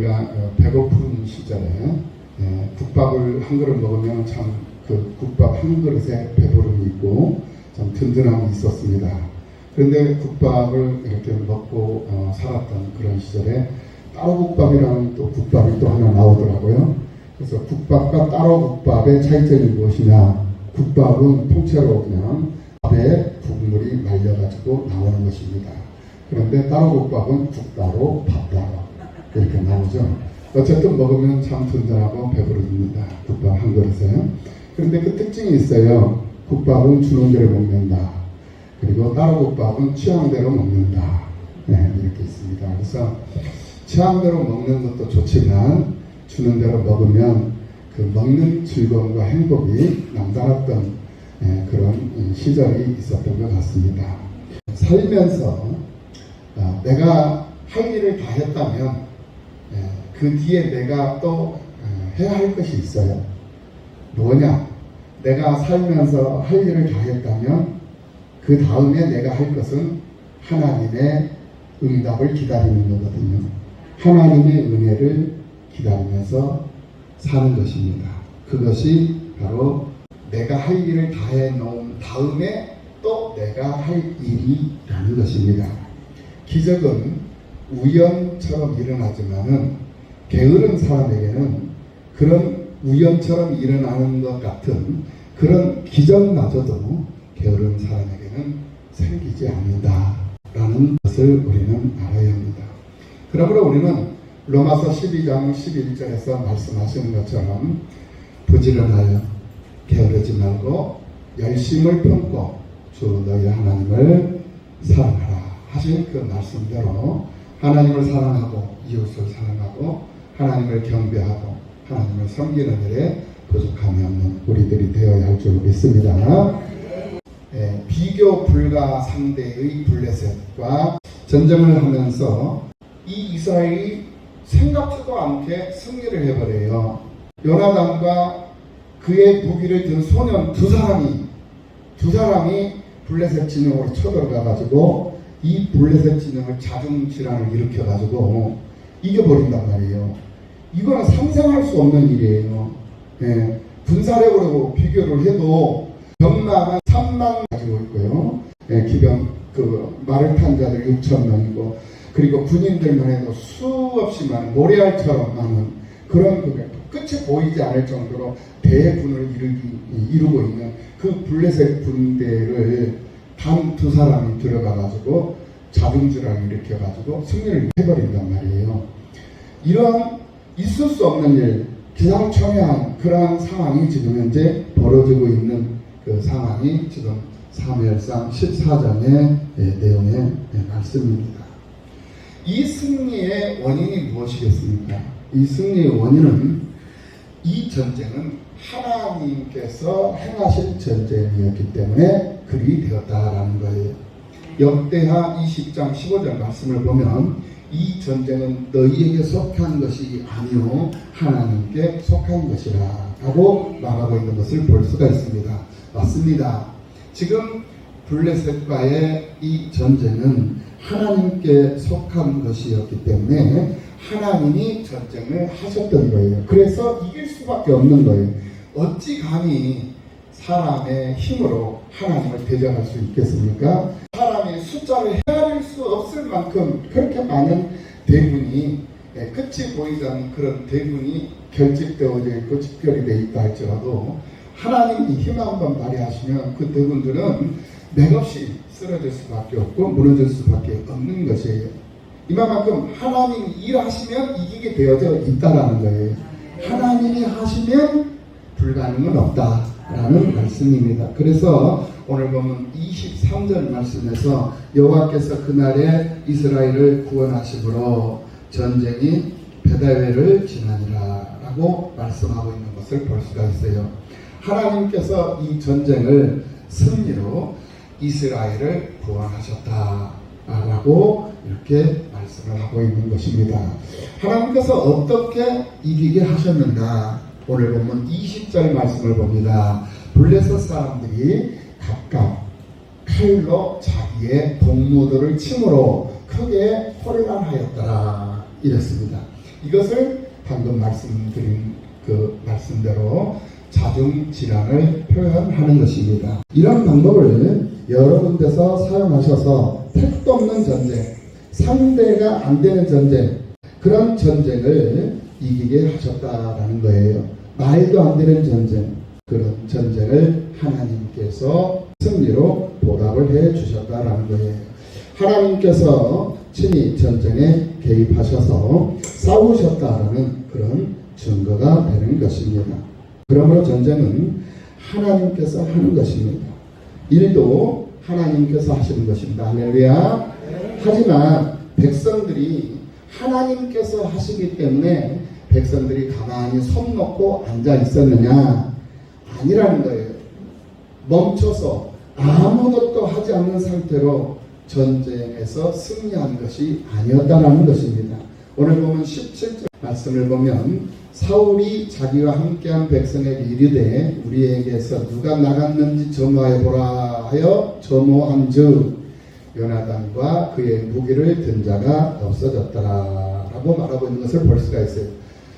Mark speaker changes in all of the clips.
Speaker 1: 우리가 배고픈 시절에 국밥을 한 그릇 먹으면 참 그 국밥 한 그릇에 배부름이 있고 참 든든함이 있었습니다. 그런데 국밥을 이렇게 먹고 살았던 그런 시절에 따로국밥이라는 또 국밥이 또 하나 나오더라고요. 그래서 국밥과 따로국밥의 차이점이 무엇이냐? 국밥은 통째로 그냥 밥에 국물이 말려가지고 나오는 것입니다. 그런데 따로국밥은 국 따로 밥 따로 이렇게 나오죠. 어쨌든 먹으면 참 든든하고 배부릅니다. 국밥 한 그릇에. 그런데 그 특징이 있어요. 국밥은 주는 대로 먹는다. 그리고 따로국밥은 취향대로 먹는다. 네, 이렇게 있습니다. 그래서 취향대로 먹는 것도 좋지만 주는 대로 먹으면 그 먹는 즐거움과 행복이 남달랐던 그런 시절이 있었던 것 같습니다. 살면서 내가 할 일을 다 했다면 그 뒤에 내가 또 해야 할 것이 있어요. 뭐냐? 내가 살면서 할 일을 다 했다면 그 다음에 내가 할 것은 하나님의 응답을 기다리는 거거든요. 하나님의 은혜를 기다리면서 사는 것입니다. 그것이 바로 내가 할 일을 다 해놓은 다음에 또 내가 할 일이라는 것입니다. 기적은 우연처럼 일어나지만은 게으른 사람에게는 그런 우연처럼 일어나는 것 같은 그런 기적마저도 게으른 사람에게는 생기지 않는다라는 것을 우리는 알아야 합니다. 그러므로 우리는 로마서 12장 11절에서 말씀하시는 것처럼 부지런하여 게으르지 말고 열심을 품고 주 너희 하나님을 사랑하라 하신 그 말씀대로 하나님을 사랑하고 이웃을 사랑하고 하나님을 경배하고 하나님을 섬기는 일에 부족함이 없는 우리들이 되어야 할 줄 믿습니다. 비교 불가 상대의 블레셋과 전쟁을 하면서 이 이스라엘이 생각지도 않게 승리를 해버려요. 요나단과 그의 무기를 든 소년 두 사람이 블레셋 진영으로 쳐들어가가지고 이 블레셋 진영을 자중질환을 일으켜가지고 이겨버린단 말이에요. 이거는 상상할 수 없는 일이에요. 군사력으로 비교를 해도 병마만 3만 가지고 있고요. 기병 말을 탄 자들 6천 명이고 그리고 군인들만 해도 수없이 많은 모래알처럼 많은 그런 끝이 보이지 않을 정도로 대군을 이루고 있는 그 블레셋 군대를 단 두 사람이 들어가가지고 자중질환을 일으켜가지고 승리를 해버린단 말이에요. 이런 있을 수 없는 일, 기상천외한 그러한 상황이 지금 현재 벌어지고 있는 그 상황이 지금 사무엘상 14장의 내용의 말씀입니다. 이 승리의 원인이 무엇이겠습니까? 이 승리의 원인은 이 전쟁은 하나님께서 행하신 전쟁이었기 때문에 그리 되었다라는 거예요. 역대하 20장 15절 말씀을 보면 이 전쟁은 너희에게 속한 것이 아니요 하나님께 속한 것이라 라고 말하고 있는 것을 볼 수가 있습니다. 맞습니다. 지금 블레셋과의 이 전쟁은 하나님께 속한 것이었기 때문에 하나님이 전쟁을 하셨던 거예요. 그래서 이길 수밖에 없는 거예요. 어찌 감히 사람의 힘으로 하나님을 대적할 수 있겠습니까? 사람의 숫자를 헤아릴 수 없을 만큼 그렇게 많은 대군이 끝이 보이지 않는 그런 대군이 결집되어져 있고 집결이 되어 있다 할지라도 하나님이 힘 한번 발휘하시면 그 대군들은 맥없이 쓰러질 수밖에 없고 무너질 수밖에 없는 것이에요. 이만큼 하나님이 일하시면 이기게 되어져 있다라는 거예요. 하나님이 하시면 불가능은 없다라는 말씀입니다. 그래서 오늘 보면 23절 말씀에서 여호와께서 그날에 이스라엘을 구원하시므로 전쟁이 베다웨를 지나니라 라고 말씀하고 있는 것을 볼 수가 있어요. 하나님께서 이 전쟁을 승리로 이스라엘을 구원하셨다라고 이렇게 말씀을 하고 있는 것입니다. 하나님께서 어떻게 이기게 하셨는가? 오늘 보면 20절 말씀을 봅니다. 블레셋 사람들이 각각 칼로 자기의 동무들을 침으로 크게 혼란하였더라 이랬습니다. 이것을 방금 말씀드린 그 말씀대로 자중질환을 표현하는 것입니다. 이런 방법을 여러 군데서 사용하셔서 택도 없는 전쟁, 상대가 안 되는 전쟁, 그런 전쟁을 이기게 하셨다라는 거예요. 말도 안 되는 전쟁, 그런 전쟁을 하나님께서 승리로 보답을 해 주셨다라는 거예요. 하나님께서 친히 전쟁에 개입하셔서 싸우셨다라는 그런 증거가 되는 것입니다. 그러므로 전쟁은 하나님께서 하는 것입니다. 일도 하나님께서 하시는 것입니다. 할렐루야. 하지만 백성들이 하나님께서 하시기 때문에 백성들이 가만히 손 놓고 앉아 있었느냐? 아니라는 거예요. 멈춰서 아무것도 하지 않는 상태로 전쟁에서 승리한 것이 아니었다라는 것입니다. 오늘 보면 17절 말씀을 보면 사울이 자기와 함께한 백성에게 이르되 우리에게서 누가 나갔는지 점호해 보라 하여 점호한즉 요나단과 그의 무기를 든 자가 없어졌더라 라고 말하고 있는 것을 볼 수가 있어요.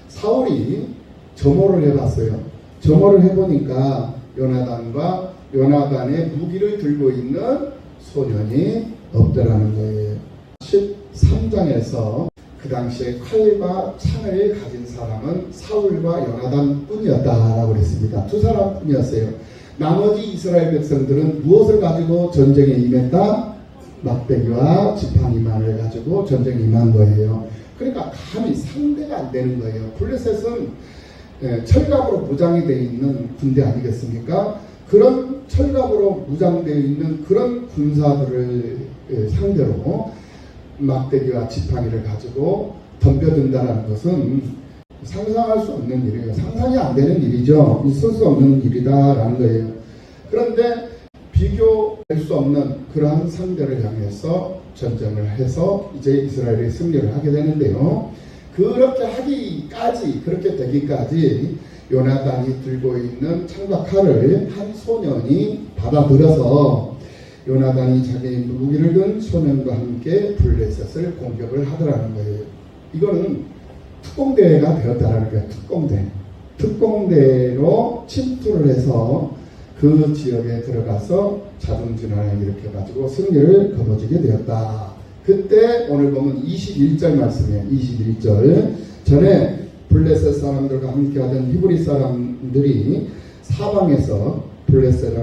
Speaker 1: 사울이 점호를 해봤어요. 점호를 해보니까 요나단과 요나단의 무기를 들고 있는 소년이 없더라는 거예요. 13장에서 그 당시에 칼과 창을 가진 사람은 사울과 요나단 뿐이었다라고 그랬습니다. 두 사람 뿐이었어요. 나머지 이스라엘 백성들은 무엇을 가지고 전쟁에 임했다? 막대기와 지팡이만을 가지고 전쟁에 임한 거예요. 그러니까 감히 상대가 안 되는 거예요. 블레셋은 철갑으로 무장이 되어 있는 군대 아니겠습니까? 그런 철갑으로 무장되어 있는 그런 군사들을 상대로 막대기와 지팡이를 가지고 덤벼든다는 것은 상상할 수 없는 일이에요. 상상이 안 되는 일이죠. 있을 수 없는 일이다라는 거예요. 그런데 비교할 수 없는 그러한 상대를 향해서 전쟁을 해서 이제 이스라엘이 승리를 하게 되는데요. 그렇게 되기까지 요나단이 들고 있는 창과 칼을 한 소년이 받아들여서 요나단이 자기의 무기를 든 소년과 함께 블레셋을 공격을 하더라는 거예요. 이거는 특공대가 되었다라는 거예요. 특공대로 침투를 해서 그 지역에 들어가서 자중진환을 일으켜가지고 승리를 거머쥐게 되었다. 그때 오늘 보면 21절 말씀이에요. 21절 전에 블레셋 사람들과 함께하던 히브리 사람들이 사방에서 블레셋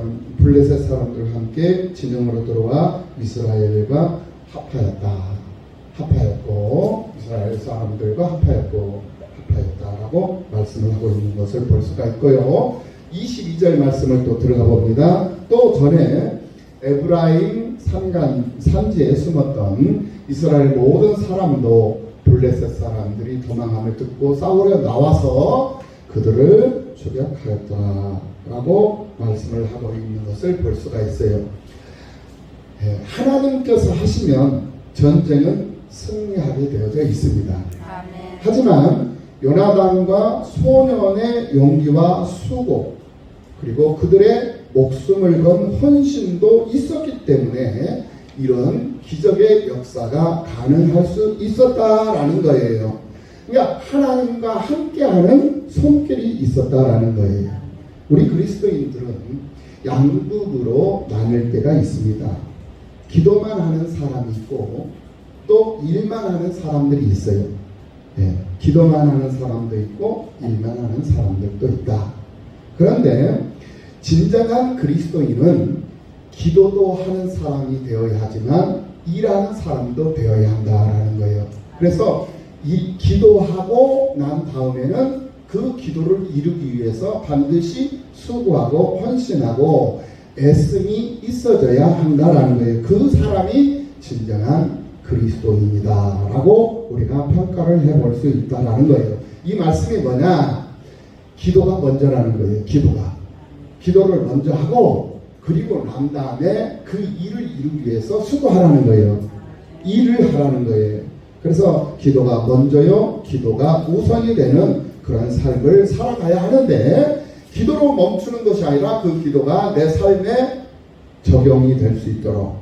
Speaker 1: 사람들과 함께 진영으로 들어와 이스라엘과 합하였고 이스라엘 사람들과 합하였다라고 말씀을 하고 있는 것을 볼 수가 있고요. 22절 말씀을 또 들어가 봅니다. 또 전에 에브라임 산지에 숨었던 이스라엘 모든 사람도 블레셋 사람들이 도망함을 듣고 싸우려 나와서 그들을 추격하였다라고 말씀을 하고 있는 것을 볼 수가 있어요. 하나님께서 하시면 전쟁은 승리하게 되어져 있습니다. 아멘. 하지만 요나단과 소년의 용기와 수고 그리고 그들의 목숨을 건 헌신도 있었기 때문에 이런 기적의 역사가 가능할 수 있었다라는 거예요. 그러니까 하나님과 함께하는 손길이 있었다라는 거예요. 우리 그리스도인들은 양극으로 나눌 때가 있습니다. 기도만 하는 사람이 있고 또 일만 하는 사람들이 있어요. 기도만 하는 사람도 있고 일만 하는 사람들도 있다. 그런데 진정한 그리스도인은 기도도 하는 사람이 되어야 하지만 일하는 사람도 되어야 한다라는 거예요. 그래서 이 기도하고 난 다음에는 그 기도를 이루기 위해서 반드시 수고하고 헌신하고 애씀이 있어져야 한다라는 거예요. 그 사람이 진정한 그리스도인이다라고 우리가 평가를 해볼 수 있다라는 거예요. 이 말씀이 뭐냐? 기도가 먼저라는 거예요. 기도를 먼저 하고 그리고 난 다음에 그 일을 이루기 위해서 수고하라는 거예요. 일을 하라는 거예요. 그래서 기도가 먼저요. 기도가 우선이 되는 그런 삶을 살아가야 하는데 기도로 멈추는 것이 아니라 그 기도가 내 삶에 적용이 될 수 있도록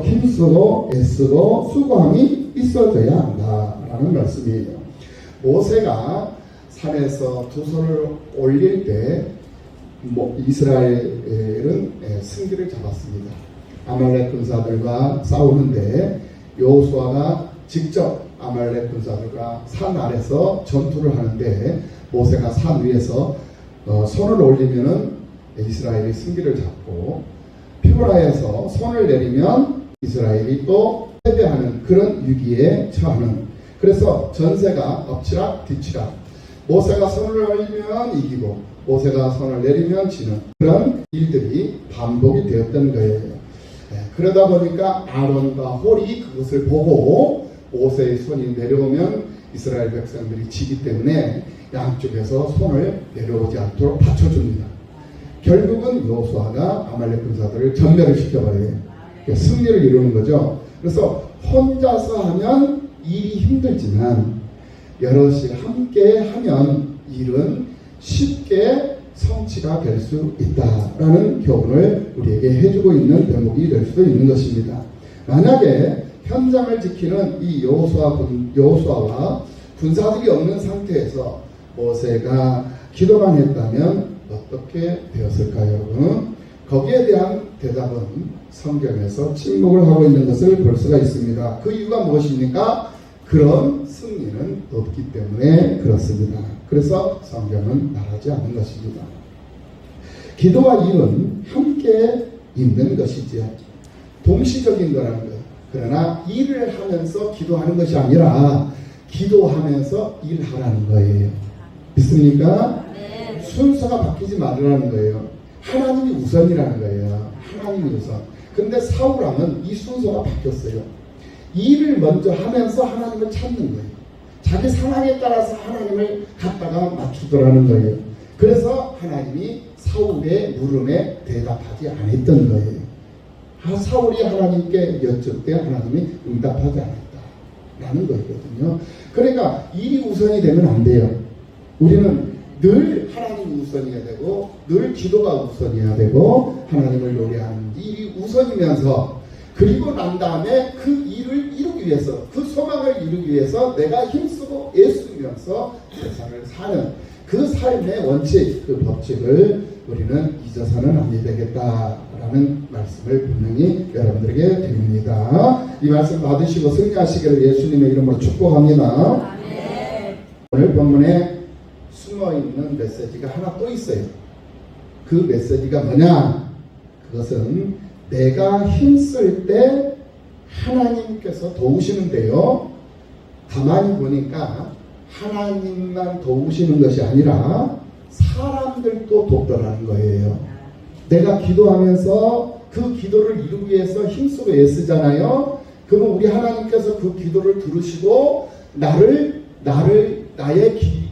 Speaker 1: 힘쓰고 애쓰고 수고함이 있어져야 한다. 있다라는 말씀이에요. 모세가 산에서 두 손을 올릴 때 이스라엘은 승기를 잡았습니다. 아말렉 군사들과 싸우는데 여호수아가 직접 아말렉 군사들과 산 아래서 전투를 하는데 모세가 산 위에서 손을 올리면은 이스라엘이 승기를 잡고 피고라에서 손을 내리면 이스라엘이 또 패배하는 그런 위기에 처하는, 그래서 전세가 엎치락 뒤치락, 모세가 손을 올리면 이기고 모세가 손을 내리면 지는 그런 일들이 반복이 되었던 거예요. 그러다 보니까 아론과 홀이 그것을 보고 모세의 손이 내려오면 이스라엘 백성들이 지기 때문에 양쪽에서 손을 내려오지 않도록 받쳐줍니다. 결국은 여호수아가 아말렉 군사들을 전멸을 시켜버려요. 승리를 이루는 거죠. 그래서 혼자서 하면 일이 힘들지만 여럿이 함께 하면 일은 쉽게 성취가 될 수 있다라는 교훈을 우리에게 해주고 있는 대목이 될 수도 있는 것입니다. 만약에 현장을 지키는 이 여호수아와 군사들이 없는 상태에서 모세가 기도만 했다면 어떻게 되었을까요, 여러분? 거기에 대한 대답은 성경에서 침묵을 하고 있는 것을 볼 수가 있습니다. 그 이유가 무엇입니까? 그런 승리는 없기 때문에 그렇습니다. 그래서 성경은 말하지 않는 것입니다. 기도와 일은 함께 있는 것이지요. 동시적인 거라는 거예요. 그러나 일을 하면서 기도하는 것이 아니라 기도하면서 일하라는 거예요. 믿습니까? 네. 순서가 바뀌지 말으라는 거예요. 하나님이 우선이라는 거예요. 하나님이 우선. 근데 사울왕은 이 순서가 바뀌었어요. 일을 먼저 하면서 하나님을 찾는 거예요. 자기 상황에 따라서 하나님을 갖다가 맞추더라는 거예요. 그래서 하나님이 사울의 물음에 대답하지 않았던 거예요. 사울이 하나님께 여쭸 때 하나님이 응답하지 않았다라는 거거든요. 그러니까 일이 우선이 되면 안 돼요. 우리는 늘 하나님이 우선이어야 되고 늘 기도가 우선이어야 되고 하나님을 노래하는 일이 우선이면서, 그리고 난 다음에 그 일을 이루기 위해서, 그 소망을 이루기 위해서 내가 힘쓰고 애쓰면서 세상을 사는 그 삶의 원칙, 그 법칙을 우리는 잊어서는 안 되겠다라는 말씀을 분명히 여러분들에게 드립니다. 이 말씀 받으시고 승리하시기를 예수님의 이름으로 축복합니다. 네. 오늘 본문에 숨어있는 메시지가 하나 또 있어요. 그 메시지가 뭐냐? 그것은 내가 힘쓸 때 하나님께서 도우시는데요, 가만히 보니까 하나님만 도우시는 것이 아니라 사람들도 돕더라는 거예요. 내가 기도하면서 그 기도를 이루기 위해서 힘쓰고 애쓰잖아요. 그러면 우리 하나님께서 그 기도를 들으시고 나를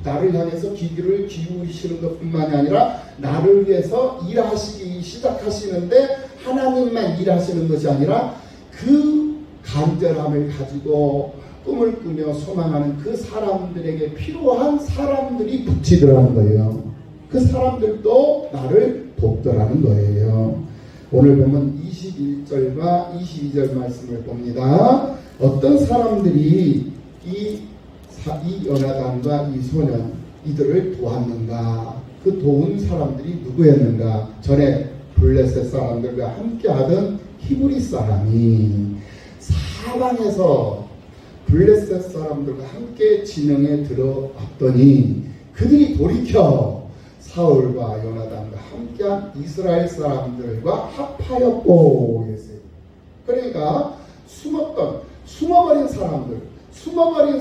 Speaker 1: 향해서 귀를 기울이시는 것뿐만이 아니라 나를 위해서 일하시기 시작하시는데, 하나님만 일하시는 것이 아니라 그 간절함을 가지고 꿈을 꾸며 소망하는 그 사람들에게 필요한 사람들이 붙이더라는 거예요. 그 사람들도 나를 돕더라는 거예요. 오늘 보면 21절과 22절 말씀을 봅니다. 어떤 사람들이 이 요나단과 이 소년 이들을 도왔는가? 그 도운 사람들이 누구였는가? 전에 블레셋 사람들과 함께 하던 히브리 사람이 사방에서 블레셋 사람들과 함께 진영에 들어왔더니 그들이 돌이켜 사울과 요나단과 함께한 이스라엘 사람들과 합하였고 했어요. 그러니까 숨어버린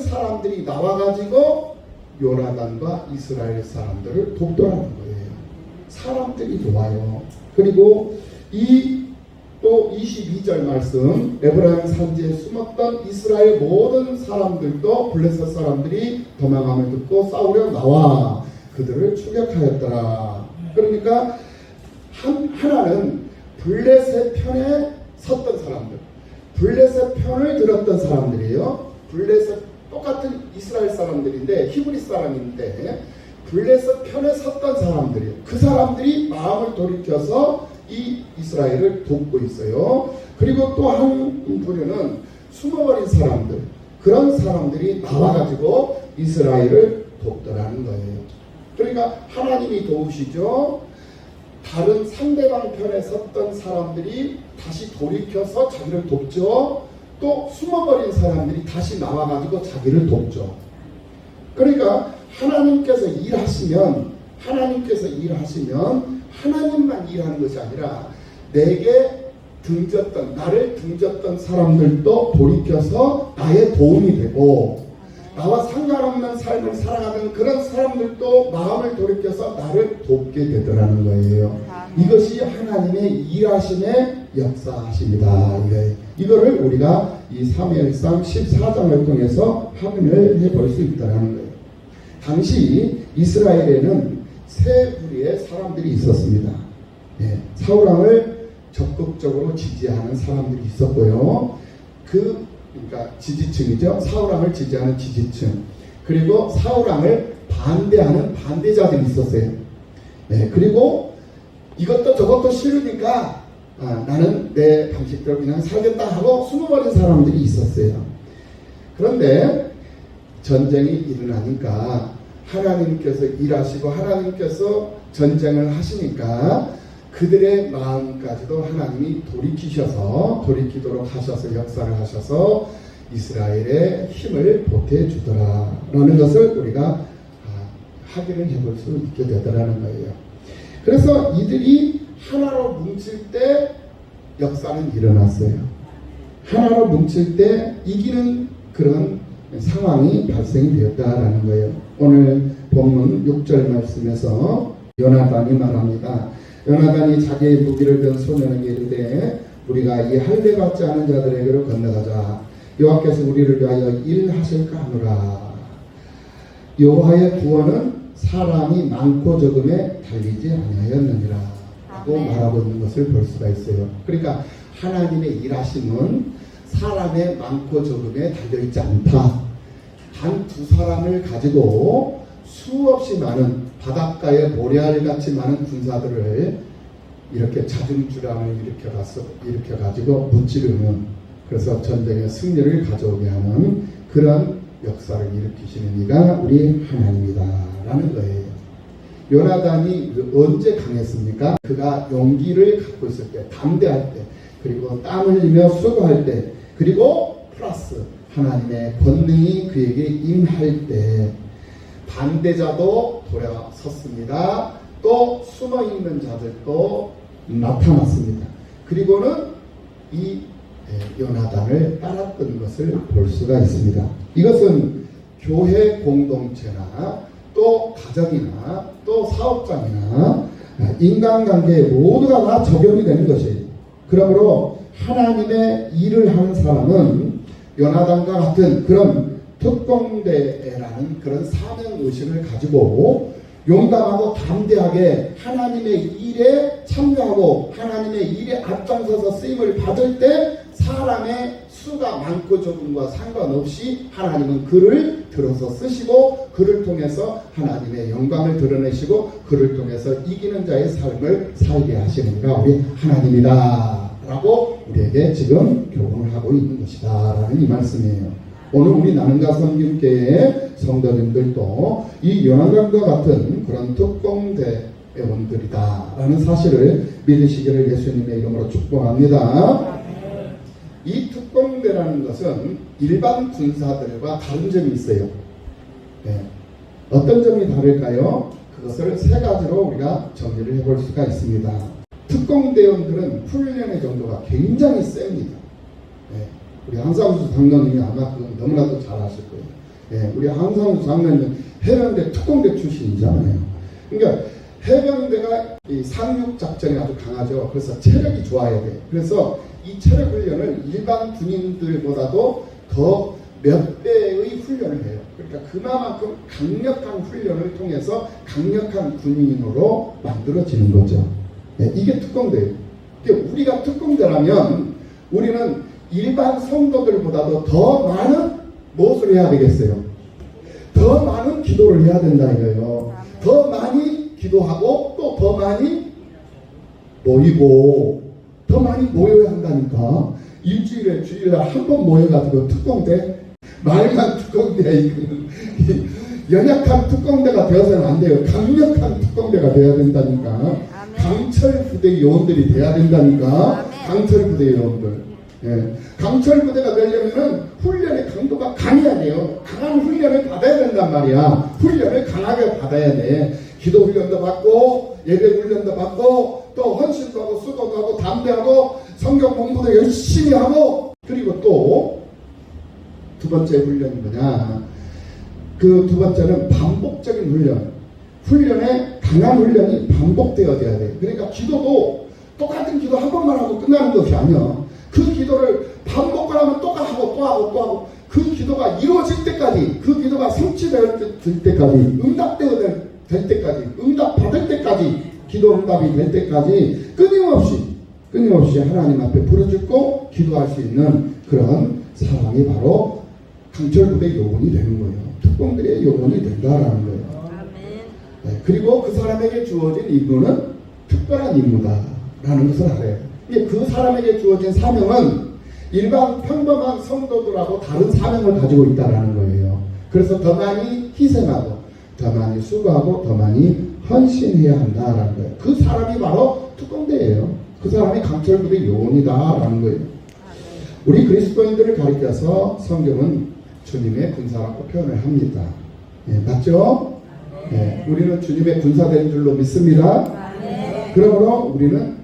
Speaker 1: 사람들이 나와가지고 요나단과 이스라엘 사람들을 돕더라는 거예요. 사람들이 좋아요. 그리고 또 22절 말씀, 에브라임 산지에 숨었던 이스라엘 모든 사람들도 블레셋 사람들이 도망함을 듣고 싸우려 나와 그들을 추격하였더라. 그러니까 하나는 블레셋 편에 섰던 사람들, 블레셋 편을 들었던 사람들이에요. 블레셋 똑같은 이스라엘 사람들인데, 히브리 사람인데 블레셋 편에 섰던 사람들이에요. 그 사람들이 마음을 돌이켜서 이 이스라엘을 돕고 있어요. 그리고 또 한 부류는 숨어버린 사람들, 그런 사람들이 나와가지고 이스라엘을 돕더라는 거예요. 그러니까 하나님이 도우시죠. 다른 상대방 편에 섰던 사람들이 다시 돌이켜서 자기를 돕죠. 또 숨어버린 사람들이 다시 나와가지고 자기를 돕죠. 그러니까 하나님께서 일하시면 하나님만 일하는 것이 아니라 나를 등졌던 사람들도 돌이켜서 나의 도움이 되고, 나와 상관없는 삶을 살아가는 그런 사람들도 마음을 돌이켜서 나를 돕게 되더라는 거예요. 이것이 하나님의 일하심의 역사하십니다. 이거를 우리가 이 사무엘상 14장을 통해서 확인을 해볼 수 있다는 거예요. 당시 이스라엘에는 세 부류의 사람들이 있었습니다. 사울왕을 적극적으로 지지하는 사람들이 있었고요. 그러니까 지지층이죠. 사울왕을 지지하는 지지층. 그리고 사울왕을 반대하는 반대자들이 있었어요. 그리고 이것도 저것도 싫으니까 나는 내 방식대로 그냥 살겠다 하고 숨어버린 사람들이 있었어요. 그런데 전쟁이 일어나니까 하나님께서 일하시고 하나님께서 전쟁을 하시니까 그들의 마음까지도 하나님이 돌이키도록 하셔서 역사를 하셔서 이스라엘의 힘을 보태주더라라는 것을 우리가 확인을 해볼 수 있게 되더라는 거예요. 그래서 이들이 하나로 뭉칠 때 역사는 일어났어요. 하나로 뭉칠 때 이기는 그런 상황이 발생이 되었다라는 거예요. 오늘 본문 6절 말씀에서 요나단이 말합니다. 요나단이 자기의 무기를 든 소년에게 이르되 우리가 이 할례 받지 않은 자들에게로 건너가자. 여호와께서 우리를 위하여 일하실까 하노라. 여호와의 구원은 사람이 많고 적음에 달리지 아니하였느니라 라고 말하고 있는 것을 볼 수가 있어요. 그러니까 하나님의 일하심은 사람의 많고 적음에 달려있지 않다. 단 두 사람을 가지고 수없이 많은 바닷가에 모래알같이 많은 군사들을 이렇게 자중주랑을 일으켜가지고 무찌르는, 그래서 전쟁의 승리를 가져오게 하는 그런 역사를 일으키시는 이가 우리 하나님이다라는 거예요. 요나단이 언제 강했습니까? 그가 용기를 갖고 있을 때, 담대할 때, 그리고 땀 흘리며 수고할 때, 그리고 플러스 하나님의 권능이 그에게 임할 때 반대자도 돌아섰습니다. 또 숨어있는 자들도 나타났습니다. 그리고는 이 요나단을 따랐던 것을 볼 수가 있습니다. 이것은 교회 공동체나 또 가정이나 또 사업장이나 인간관계에 모두가 다 적용이 되는 것이에요. 그러므로 하나님의 일을 하는 사람은 요나단과 같은 그런 특공대라는 그런 사명의식을 가지고 용감하고 담대하게 하나님의 일에 참여하고 하나님의 일에 앞장서서 쓰임을 받을 때 사람의 수가 많고 적음과 상관없이 하나님은 그를 들어서 쓰시고 그를 통해서 하나님의 영광을 드러내시고 그를 통해서 이기는 자의 삶을 살게 하시는 이가 우리 하나님이다 라고 우리에게 지금 교훈을 하고 있는 것이다 라는 이 말씀이에요. 오늘 우리 나눔과 섬김교회의 성도님들도 이 요나단과 같은 그런 특공대원들이다 라는 사실을 믿으시기를 예수님의 이름으로 축복합니다. 이 특공대라는 것은 일반 군사들과 다른 점이 있어요. 어떤 점이 다를까요? 그것을 세 가지로 우리가 정리를 해볼 수가 있습니다. 특공대원들은 훈련의 정도가 굉장히 셉니다. 우리 한상수 장로님이 아마 그건 너무나도 잘 아실 거예요. 우리 한상수 장로님은 해병대 특공대 출신이잖아요. 그러니까 해병대가 이 상륙작전이 아주 강하죠. 그래서 체력이 좋아야 돼요. 그래서 이 체력 훈련을 일반 군인들보다도 더 몇 배의 훈련을 해요. 그러니까 그만큼 강력한 훈련을 통해서 강력한 군인으로 만들어지는 거죠. 이게 특공대예요. 그러니까 우리가 특공대라면 우리는 일반 성도들보다도 더 많은 무엇을 해야 되겠어요? 더 많은 기도를 해야 된다 이거예요. 더 많이 기도하고 또 더 많이 모이고 더 많이 모여야 한다니까. 일주일에 주일날 한 번 모여가지고 특공대 말만 특공대야. 이거는 연약한 특공대가 되어서는 안 돼요. 강력한 특공대가 돼야 된다니까. 강철 부대 요원들이 돼야 된다니까. 강철 부대 요원들. 예. 강철 부대가 되려면은 훈련의 강도가 강해야 돼요. 강한 훈련을 받아야 된단 말이야. 훈련을 강하게 받아야 돼. 기도 훈련도 받고 예배 훈련도 받고 또 헌신도 하고 수고도 하고 담대하고 성경 공부도 열심히 하고, 그리고 또 두 번째 훈련이 뭐냐, 그 두 번째는 반복적인 훈련. 훈련에 강한 훈련이 반복되어져야 돼. 그러니까 기도도 똑같은 기도 한 번만 하고 끝나는 것이 아니야. 그 기도를 반복하면 또 하고 또 하고 또 하고, 그 기도가 이루어질 때까지, 그 기도가 성취될 때까지, 응답되어질 때까지, 응답 받을 때까지, 기도 응답이 될 때까지 끊임없이 하나님 앞에 부르짖고 기도할 수 있는 그런 사람이 바로 강철부대 요원이 되는 거예요. 특공들의 요원이 된다라는 거예요. 네, 그리고 그 사람에게 주어진 임무는 특별한 임무다라는 것을 알아요. 그 사람에게 주어진 사명은 일반 평범한 성도들하고 다른 사명을 가지고 있다라는 거예요. 그래서 더 많이 희생하고 더 많이 수고하고 더 많이 헌신해야 한다라는 거예요. 그 사람이 바로 특공대예요. 그 사람이 강철부대 요원이다라는 거예요. 우리 그리스도인들을 가리켜서 성경은 주님의 군사라고 표현을 합니다. 예, 맞죠? 예, 우리는 주님의 군사된 줄로 믿습니다. 그러므로 우리는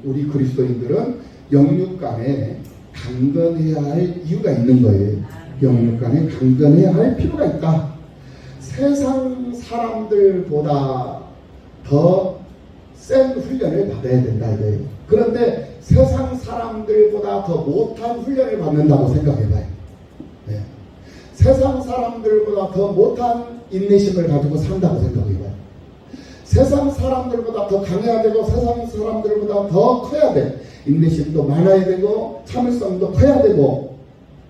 Speaker 1: 우리 그리스도인들은 영육 간에 강건해야 할 이유가 있는 거예요. 영육 간에 강건해야 할 필요가 있다. 세상 사람들보다 더 센 훈련을 받아야 된다 이거예요. 그런데 세상 사람들보다 더 못한 훈련을 받는다고 생각해봐요. 네. 세상 사람들보다 더 못한 인내심을 가지고 산다고 생각해봐요. 세상 사람들보다 더 강해야 되고 세상 사람들보다 더 커야 돼. 인내심도 많아야 되고 참을성도 커야 되고,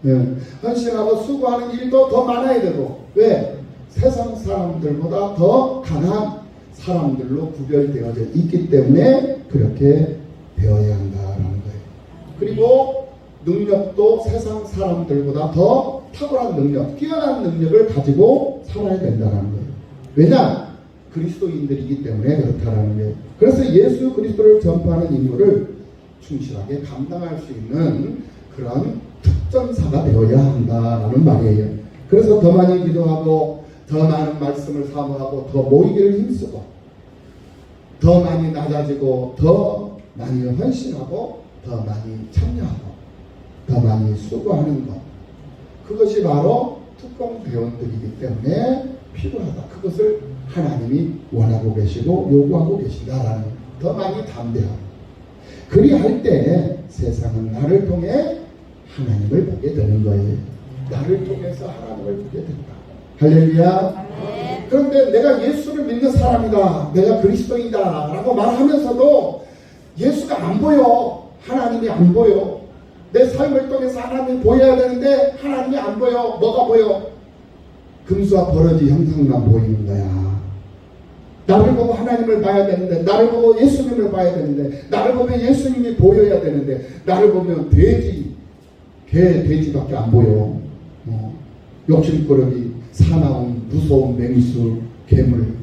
Speaker 1: 네. 헌신하고 수고하는 일도 더 많아야 되고. 왜? 세상 사람들보다 더 강한 사람들로 구별되어져 있기 때문에 그렇게 되어야 한다라는 거예요. 그리고 능력도 세상 사람들보다 더 탁월한 능력, 뛰어난 능력을 가지고 살아야 된다는 거예요. 왜냐? 그리스도인들이기 때문에 그렇다라는 거예요. 그래서 예수 그리스도를 전파하는 임무를 충실하게 감당할 수 있는 그런 특전사가 되어야 한다라는 말이에요. 그래서 더 많이 기도하고 더 많은 말씀을 사모하고 더 모이기를 힘쓰고 더 많이 낮아지고 더 많이 헌신하고 더 많이 참여하고 더 많이 수고하는 것, 그것이 바로 특공 대원들이기 때문에 필요하다. 그것을 하나님이 원하고 계시고 요구하고 계신다라는 거예요. 더 많이 담대하고 그리할 때 세상은 나를 통해 하나님을 보게 되는 거예요. 나를 통해서 하나님을 보게 된다. 할렐루야. 그런데 내가 예수를 믿는 사람이다, 내가 그리스도인이다 라고 말하면서도 예수가 안 보여. 하나님이 안 보여. 내 삶을 통해서 하나님이 보여야 되는데 하나님이 안 보여. 뭐가 보여? 금수와 버러지 형상만 보이는 거야. 나를 보고 하나님을 봐야 되는데, 나를 보고 예수님을 봐야 되는데, 나를 보면 예수님이 보여야 되는데, 나를 보면 돼지밖에 안 보여. 욕심꾸러기, 사나운, 무서운 맹수, 괴물,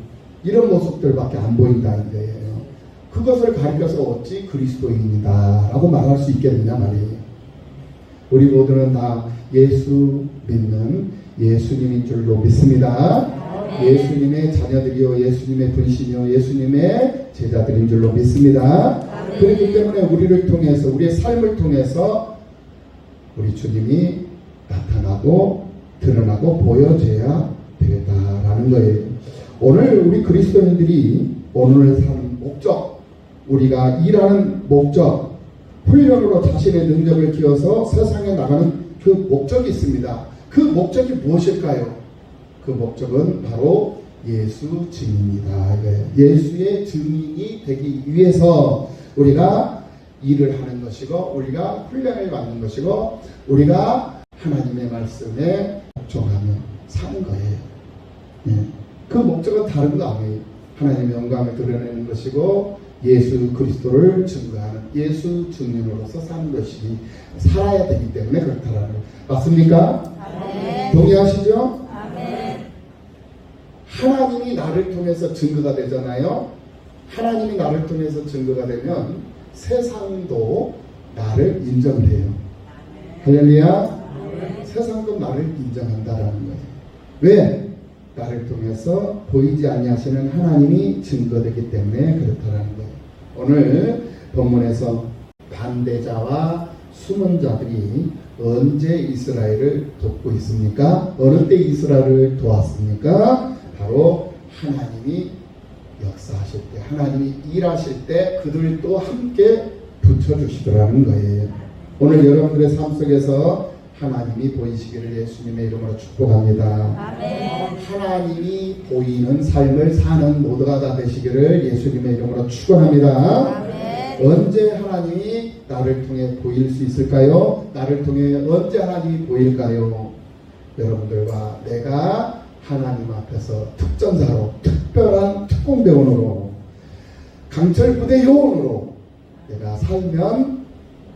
Speaker 1: 이런 모습들밖에 안 보인다 이거예요. 그것을 가리켜서 어찌 그리스도인이다 라고 말할 수 있겠느냐 말이에요. 우리 모두는 다 예수 믿는 예수님인 줄로 믿습니다. 예수님의 자녀들이요, 예수님의 분신이요, 예수님의 제자들인 줄로 믿습니다. 그렇기 때문에 우리를 통해서, 우리의 삶을 통해서 우리 주님이 나타나고 드러나고 보여져야 되겠다라는 거예요. 오늘 우리 그리스도인들이 오늘 사는 목적, 우리가 일하는 목적, 훈련으로 자신의 능력을 키워서 세상에 나가는 그 목적이 있습니다. 그 목적이 무엇일까요? 그 목적은 바로 예수 증인이다. 예수의 증인이 되기 위해서 우리가 일을 하는 것이고, 우리가 훈련을 받는 것이고, 우리가 하나님의 말씀에 복종하며 사는 거예요. 예. 그 목적은 다른 거 아니에요. 하나님의 영광을 드러내는 것이고 예수 그리스도를 증거하는 예수 증인으로서 사는 것이 살아야 되기 때문에 그렇다라는 거. 맞습니까? 동의하시죠?
Speaker 2: 아멘.
Speaker 1: 하나님이 나를 통해서 증거가 되잖아요. 하나님이 나를 통해서 증거가 되면 세상도 나를 인정을 해요. 할렐루야. 세상도 나를 인정한다라는 거예요. 왜? 나를 통해서 보이지 아니하시는 하나님이 증거되기 때문에 그렇다라는 거예요. 오늘 본문에서 반대자와 숨은 자들이 언제 이스라엘을 돕고 있습니까? 어느 때 이스라엘을 도왔습니까? 바로 하나님이 역사하실 때, 하나님이 일하실 때 그들도 함께 붙여주시더라는 거예요. 오늘 여러분들의 삶 속에서 하나님이 보이시기를 예수님의 이름으로 축복합니다.
Speaker 2: 아멘.
Speaker 1: 하나님이 보이는 삶을 사는 모두가 다 되시기를 예수님의 이름으로 축원합니다.
Speaker 2: 아멘.
Speaker 1: 언제 하나님이 나를 통해 보일 수 있을까요? 나를 통해 언제 하나님이 보일까요? 여러분들과 내가 하나님 앞에서 특전사로, 특별한 특공대원으로, 강철부대 요원으로 내가 살면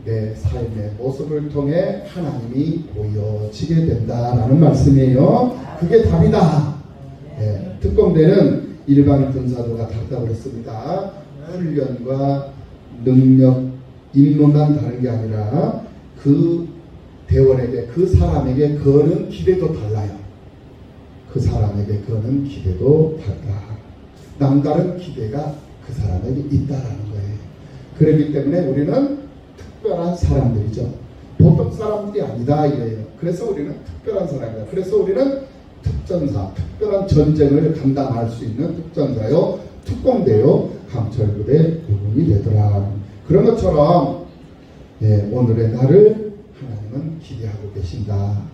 Speaker 1: 내 삶의 모습을 통해 하나님이 보여지게 된다라는 말씀이에요. 그게 답이다. 네, 특공대는 일반 군사도가 다르다고 그랬습니다. 훈련과 능력, 임무만 다른 게 아니라 그 대원에게, 그 사람에게 거는 기대도 달라요. 그 사람에게 거는 기대도 달라. 남다른 기대가 그 사람에게 있다라는 거예요. 그렇기 때문에 우리는 특별한 사람들이죠. 보통 사람들이 아니다 이거예요. 그래서 우리는 특별한 사람이다. 그래서 우리는 특전사, 특별한 전쟁을 감당할 수 있는 특전사요, 특공대요, 강철부대 요원이 되더라. 그런 것처럼 오늘의 나를 하나님은 기대하고 계신다.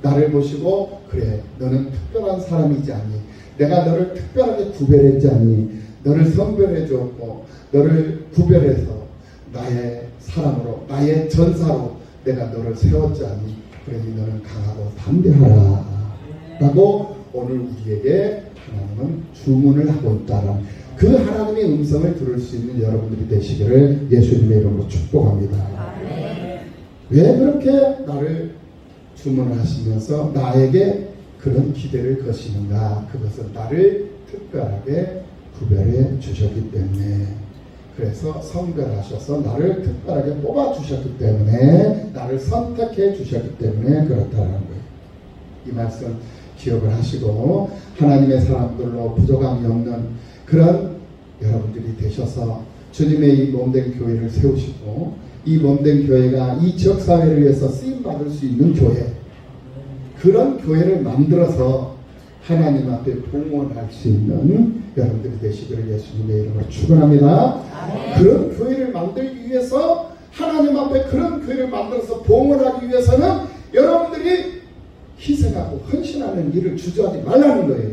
Speaker 1: 나를 보시고 그래, 너는 특별한 사람이지 않니? 내가 너를 특별하게 구별했지 않니? 너를 선별해 주었고 너를 구별해서 나의 사람으로, 나의 전사로 내가 너를 세웠지 않니? 그러니 너는 강하고 담대하라 라고 오늘 우리에게 하나님은 주문을 하고 있다라. 그 하나님의 음성을 들을 수 있는 여러분들이 되시기를 예수님의 이름으로 축복합니다. 왜 그렇게 나를 주문을 하시면서 나에게 그런 기대를 거시는가? 그것은 나를 특별하게 구별해 주셨기 때문에, 그래서 선별하셔서 나를 특별하게 뽑아 주셨기 때문에, 나를 선택해 주셨기 때문에 그렇다는 거예요. 이 말씀 기억을 하시고 하나님의 사람들로 부족함이 없는 그런 여러분들이 되셔서 주님의 이 몸된 교회를 세우시고, 이 몸된 교회가 이 지역사회를 위해서 쓰임받을 수 있는 교회, 그런 교회를 만들어서 하나님 앞에 봉헌할 수 있는 여러분들이 되시기를 예수님의 이름으로 축원합니다. 그런 교회를 만들기 위해서, 하나님 앞에 그런 교회를 만들어서 봉헌하기 위해서는 여러분들이 희생하고 헌신하는 일을 주저하지 말라는 거예요.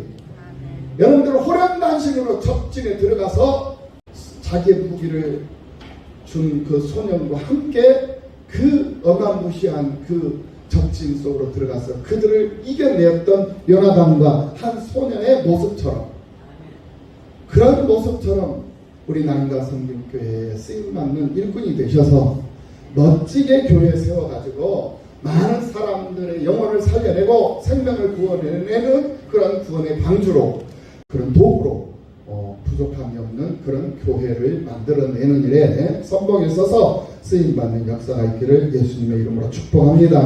Speaker 1: 여러분들은 호련단신으로 적진에 들어가서 자기의 무기를 준 그 소년과 함께 그 어마무시한 그 적진 속으로 들어가서 그들을 이겨내었던 요나단과 한 소년의 모습처럼, 그런 모습처럼 우리 남가 성김교회에 쓰임받는 일꾼이 되셔서 멋지게 교회 세워가지고 많은 사람들의 영혼을 살려내고 생명을 구원해내는 그런 구원의 방주로, 그런 도구로 부족함이 없는 그런 교회를 만들어내는 일에 선봉에 있어서 쓰임받는 역사가 있기를 예수님의 이름으로 축복합니다.